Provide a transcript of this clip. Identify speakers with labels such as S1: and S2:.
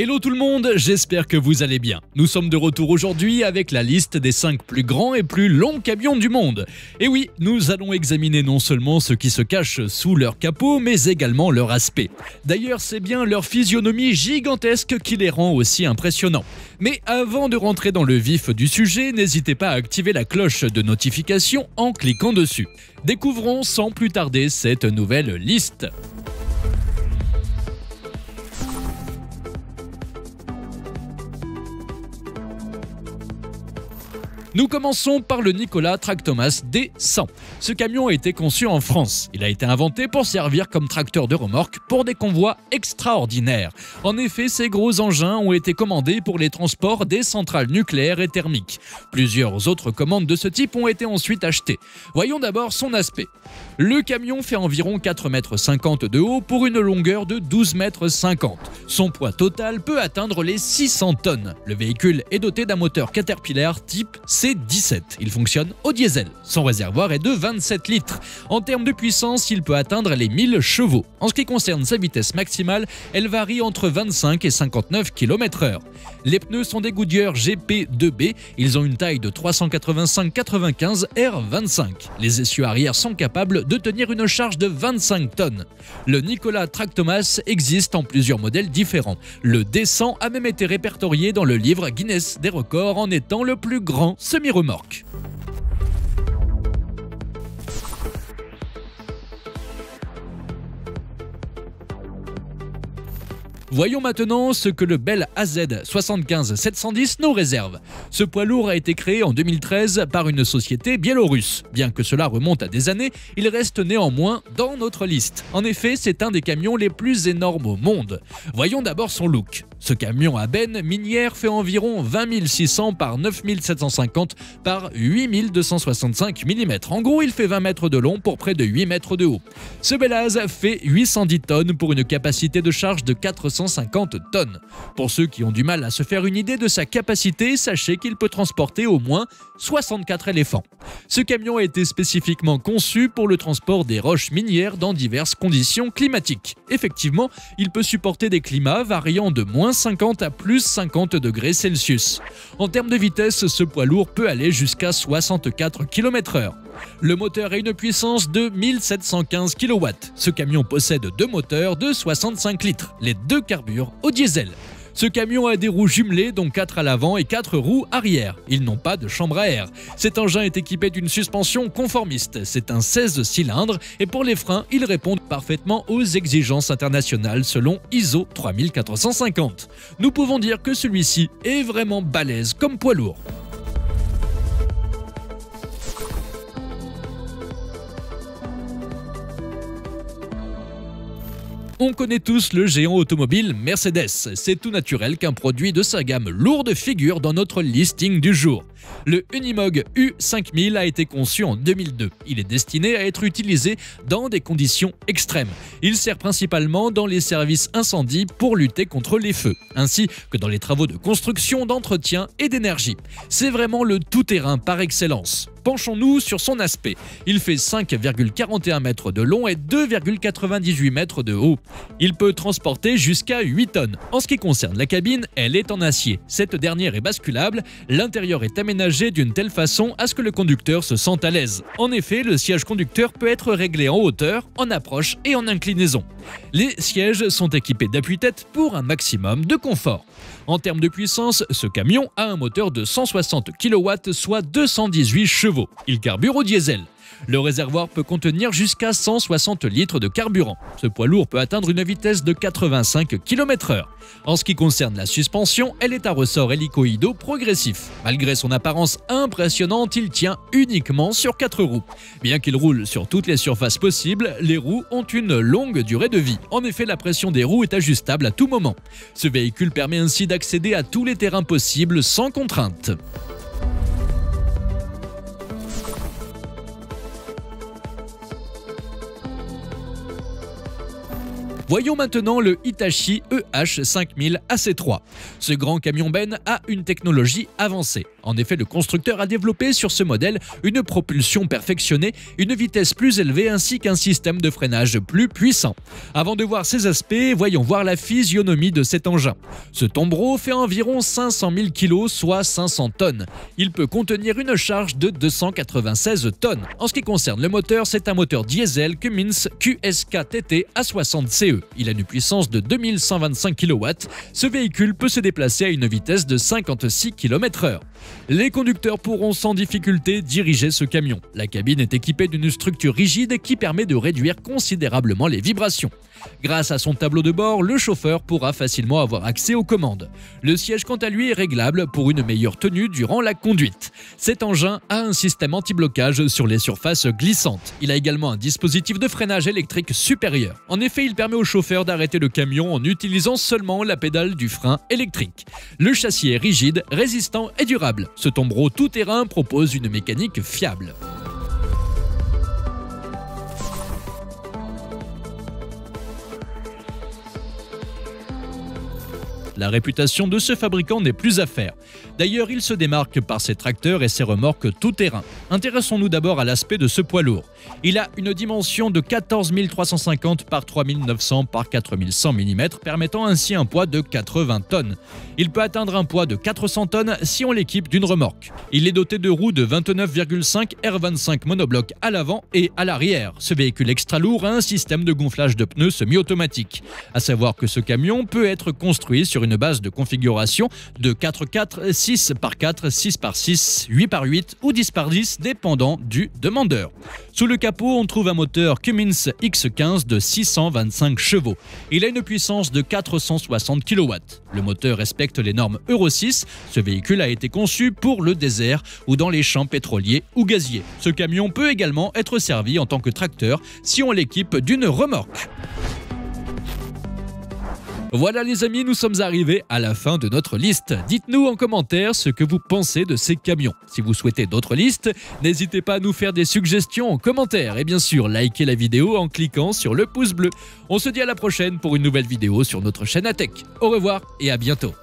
S1: Hello tout le monde, j'espère que vous allez bien. Nous sommes de retour aujourd'hui avec la liste des 5 plus grands et plus longs camions du monde. Et oui, nous allons examiner non seulement ce qui se cache sous leur capot, mais également leur aspect. D'ailleurs, c'est bien leur physionomie gigantesque qui les rend aussi impressionnants. Mais avant de rentrer dans le vif du sujet, n'hésitez pas à activer la cloche de notification en cliquant dessus. Découvrons sans plus tarder cette nouvelle liste. Nous commençons par le Nikola Tractomas D100. Ce camion a été conçu en France. Il a été inventé pour servir comme tracteur de remorque pour des convois extraordinaires. En effet, ces gros engins ont été commandés pour les transports des centrales nucléaires et thermiques. Plusieurs autres commandes de ce type ont été ensuite achetées. Voyons d'abord son aspect. Le camion fait environ 4,50 m de haut pour une longueur de 12,50 m. Son poids total peut atteindre les 600 tonnes. Le véhicule est doté d'un moteur Caterpillar type C17. Il fonctionne au diesel. Son réservoir est de 27 litres. En termes de puissance, il peut atteindre les 1000 chevaux. En ce qui concerne sa vitesse maximale, elle varie entre 25 et 59 km/h. Les pneus sont des Goodyear GP2B. Ils ont une taille de 385/95 R25. Les essieux arrière sont capables de tenir une charge de 25 tonnes. Le Nikola Tractomas existe en plusieurs modèles différents. Le D100 a même été répertorié dans le livre Guinness des records en étant le plus grand semi-remorque. Voyons maintenant ce que le Bell AZ 75 710 nous réserve. Ce poids lourd a été créé en 2013 par une société biélorusse. Bien que cela remonte à des années, il reste néanmoins dans notre liste. En effet, c'est un des camions les plus énormes au monde. Voyons d'abord son look. Ce camion à benne minière fait environ 20 600 par 9 750 par 8 265 mm. En gros, il fait 20 mètres de long pour près de 8 mètres de haut. Ce Bellaz fait 810 tonnes pour une capacité de charge de 450 tonnes. Pour ceux qui ont du mal à se faire une idée de sa capacité, sachez qu'il peut transporter au moins 64 éléphants. Ce camion a été spécifiquement conçu pour le transport des roches minières dans diverses conditions climatiques. Effectivement, il peut supporter des climats variant de moins 50 à plus 50 degrés Celsius. En termes de vitesse, ce poids lourd peut aller jusqu'à 64 km/h. Le moteur a une puissance de 1715 kW. Ce camion possède deux moteurs de 65 litres. Les deux carburent au diesel. Ce camion a des roues jumelées, dont 4 à l'avant et 4 roues arrière. Ils n'ont pas de chambre à air. Cet engin est équipé d'une suspension conformiste. C'est un 16 cylindres et pour les freins, ils répondent parfaitement aux exigences internationales selon ISO 3450. Nous pouvons dire que celui-ci est vraiment balèze comme poids lourd. On connaît tous le géant automobile Mercedes. C'est tout naturel qu'un produit de sa gamme lourde figure dans notre listing du jour. Le Unimog U5000 a été conçu en 2002. Il est destiné à être utilisé dans des conditions extrêmes. Il sert principalement dans les services incendie pour lutter contre les feux, ainsi que dans les travaux de construction, d'entretien et d'énergie. C'est vraiment le tout-terrain par excellence. Penchons-nous sur son aspect. Il fait 5,41 mètres de long et 2,98 mètres de haut. Il peut transporter jusqu'à 8 tonnes. En ce qui concerne la cabine, elle est en acier. Cette dernière est basculable. L'intérieur est aménagé d'une telle façon à ce que le conducteur se sente à l'aise. En effet, le siège conducteur peut être réglé en hauteur, en approche et en inclinaison. Les sièges sont équipés d'appuie-tête pour un maximum de confort. En termes de puissance, ce camion a un moteur de 160 kW, soit 218 chevaux. Il carbure au diesel. Le réservoir peut contenir jusqu'à 160 litres de carburant. Ce poids lourd peut atteindre une vitesse de 85 km/h. En ce qui concerne la suspension, elle est à ressort hélicoïdaux progressif. Malgré son apparence impressionnante, il tient uniquement sur 4 roues. Bien qu'il roule sur toutes les surfaces possibles, les roues ont une longue durée de vie. En effet, la pression des roues est ajustable à tout moment. Ce véhicule permet ainsi d'accéder à tous les terrains possibles sans contrainte. Voyons maintenant le Hitachi EH5000 AC3. Ce grand camion benne a une technologie avancée. En effet, le constructeur a développé sur ce modèle une propulsion perfectionnée, une vitesse plus élevée ainsi qu'un système de freinage plus puissant. Avant de voir ces aspects, voyons voir la physionomie de cet engin. Ce tombereau fait environ 500 000 kg, soit 500 tonnes. Il peut contenir une charge de 296 tonnes. En ce qui concerne le moteur, c'est un moteur diesel Cummins QSK-TT A60CE. Il a une puissance de 2125 kW. Ce véhicule peut se déplacer à une vitesse de 56 km/h. Les conducteurs pourront sans difficulté diriger ce camion. La cabine est équipée d'une structure rigide qui permet de réduire considérablement les vibrations. Grâce à son tableau de bord, le chauffeur pourra facilement avoir accès aux commandes. Le siège, quant à lui, est réglable pour une meilleure tenue durant la conduite. Cet engin a un système anti-blocage sur les surfaces glissantes. Il a également un dispositif de freinage électrique supérieur. En effet, il permet au chauffeur d'arrêter le camion en utilisant seulement la pédale du frein électrique. Le châssis est rigide, résistant et durable. Ce tombereau tout-terrain propose une mécanique fiable. La réputation de ce fabricant n'est plus à faire. D'ailleurs, il se démarque par ses tracteurs et ses remorques tout-terrain. Intéressons-nous d'abord à l'aspect de ce poids lourd. Il a une dimension de 14 350 par 3 900 par 4100 mm, permettant ainsi un poids de 80 tonnes. Il peut atteindre un poids de 400 tonnes si on l'équipe d'une remorque. Il est doté de roues de 29,5 R25 monobloc à l'avant et à l'arrière. Ce véhicule extra lourd a un système de gonflage de pneus semi-automatique. À savoir que ce camion peut être construit sur une base de configuration de 4x4, 6x4, 6x6, 8x8 ou 10x10 dépendant du demandeur. Sous le capot, on trouve un moteur Cummins X15 de 625 chevaux. Il a une puissance de 460 kW. Le moteur respecte les normes Euro 6. Ce véhicule a été conçu pour le désert ou dans les champs pétroliers ou gaziers. Ce camion peut également être servi en tant que tracteur si on l'équipe d'une remorque. Voilà les amis, nous sommes arrivés à la fin de notre liste. Dites-nous en commentaire ce que vous pensez de ces camions. Si vous souhaitez d'autres listes, n'hésitez pas à nous faire des suggestions en commentaire. Et bien sûr, likez la vidéo en cliquant sur le pouce bleu. On se dit à la prochaine pour une nouvelle vidéo sur notre chaîne ATech. Au revoir et à bientôt.